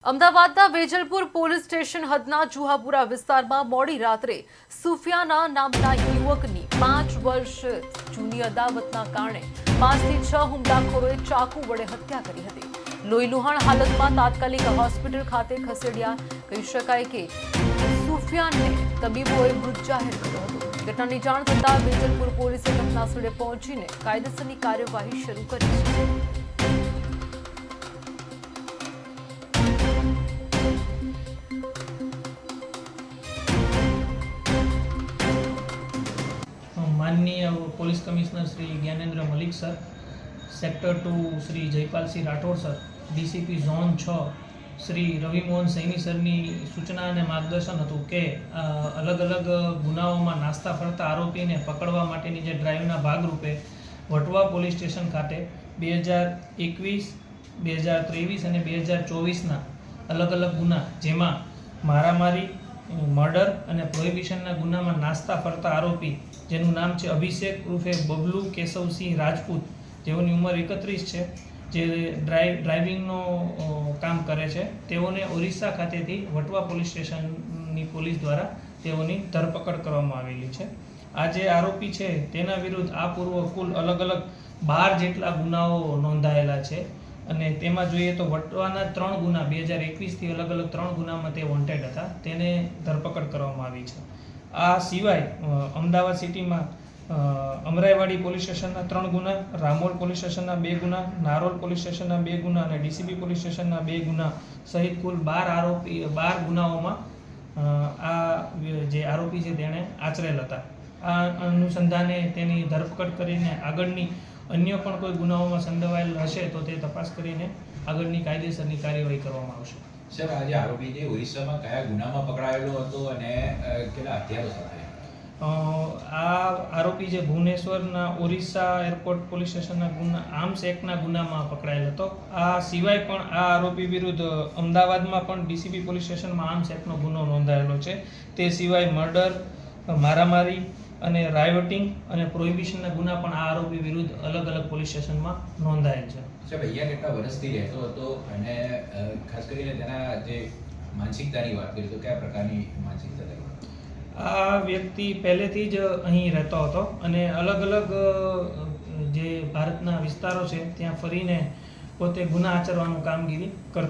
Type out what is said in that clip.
અમદાવાદના Vejalpur police station હદના Juhapura વિસ્તારમાં મોડી રાત્રે સુફિયાના નામના યુવકની 5 વર્ષ જૂની અદાવતના કારણે 5 થી 6 હુમલાખોરોએ ચાકુ વડે હત્યા કરી હતી। લોહીલુહાણ હાલતમાં તાત્કાલિક હોસ્પિટલ ખાતે ખસેડ્યા। કહી શકાય કે સુફિયાનને તબીબોએ મૃત જાહેર કર્યો હતો। ઘટનાની જાણ થતાં વેજલપુર પોલીસે ઘટનાસ્થળે પહોંચીને કાયદેસરની કાર્યવાહી શરૂ કરી છે। माननीय police commissioner Shri Gyanendra Malik sir, sector 2 Shri Jaipal Singh Rathore sir, DCP zone 6 Shri Ravi Mohan Saini सરની સૂચના અને માર્ગદર્શન હતું કે અલગ અલગ ગુનાઓમાં નાસ્તા ફરતા આરોપીને પકડવા માટેની જે ડ્રાઈવના ભાગરૂપે વટવા પોલીસ સ્ટેશન ખાતે 2021, 2023 અને 2024ના અલગ અલગ ગુના જેમાં મારામારી, મર્ડર અને પ્રોહિબિશનના ગુનામાં નાસ્તા ફરતા આરોપી જેનું નામ છે અભિષેક ઉર્ફે બબલુ કેશવસિંહ રાજપૂત, જેઓની ઉંમર 31 છે, જે ડ્રાઇવિંગનો કામ કરે છે, તેઓને ઓરિસ્સા ખાતેથી વટવા પોલીસ સ્ટેશનની પોલીસ દ્વારા તેઓની ધરપકડ કરવામાં આવેલી છે। આ જે આરોપી છે તેના વિરુદ્ધ આ પૂર્વ કુલ અલગ અલગ 12 જેટલા ગુનાઓ નોંધાયેલા છે અને તેમાં જોઈએ તો વટવાના 3 ગુના 2021થી અલગ અલગ 3 ગુનામાં તે વોન્ટેડ હતા, તેને ધરપકડ કરવામાં આવી છે। આ સિવાય અમદાવાદ સિટીમાં અમરાઈવાડી પોલીસ સ્ટેશનના 3 ગુના, રામોલ પોલીસ સ્ટેશનના 2 ગુના, નારોલ પોલીસ સ્ટેશનના 2 ગુના અને ડીસીબી પોલીસ સ્ટેશનના 2 ગુના સહિત કુલ 12 ગુનાઓમાં આ જે આરોપી છે તેણે આચરેલ હતા। આ અનુસંધાને તેની ધરપકડ કરીને આગળની અન્ય પણ કોઈ ગુનાઓમાં સંડોવાયેલ હશે તો તે તપાસ કરીને આગળની કાયદેસરની કાર્યવાહી કરવામાં આવશે। સર, આજે આરોપી જે ઓરિસ્સામાં કયા ગુનામાં પકડાયેલો હતો અને કેટલા હથિયારો સાથે? આ આરોપી જે ભુવનેશ્વરના ઓરિસ્સા એરપોર્ટ પોલીસ સ્ટેશનના ગુના આર્મ્સ એક્ટના ગુનામાં પકડાયેલ હતો। આ સિવાય પણ આ આરોપી વિરુદ્ધ અમદાવાદમાં પણ ડીસીબી પોલીસ સ્ટેશનમાં આર્મ્સ એક્ટનો ગુનો નોંધાયેલો છે। તે સિવાય મર્ડર, મારામારી અને રાયોટિંગ અને પ્રોહિબિશનના ગુના પણ આ આરોપી વિરુદ્ધ અલગ અલગ પોલીસ સ્ટેશનમાં નોંધાયેલ છે। સાહેબ, અહીંયા કેટલા વર્ષથી રહેતો હતો અને ખાસ કરીને તેના જે માનસિકતાની વાત કરીએ તો કયા પ્રકારની માનસિકતા હતી? આ વ્યક્તિ પહેલેથી જ અહીં રહેતો હતો અને અલગ અલગ જે ભારતના વિસ્તારો છે ત્યાં ફરીને પોતે ગુના આચરવાનું કામગીરી કરતા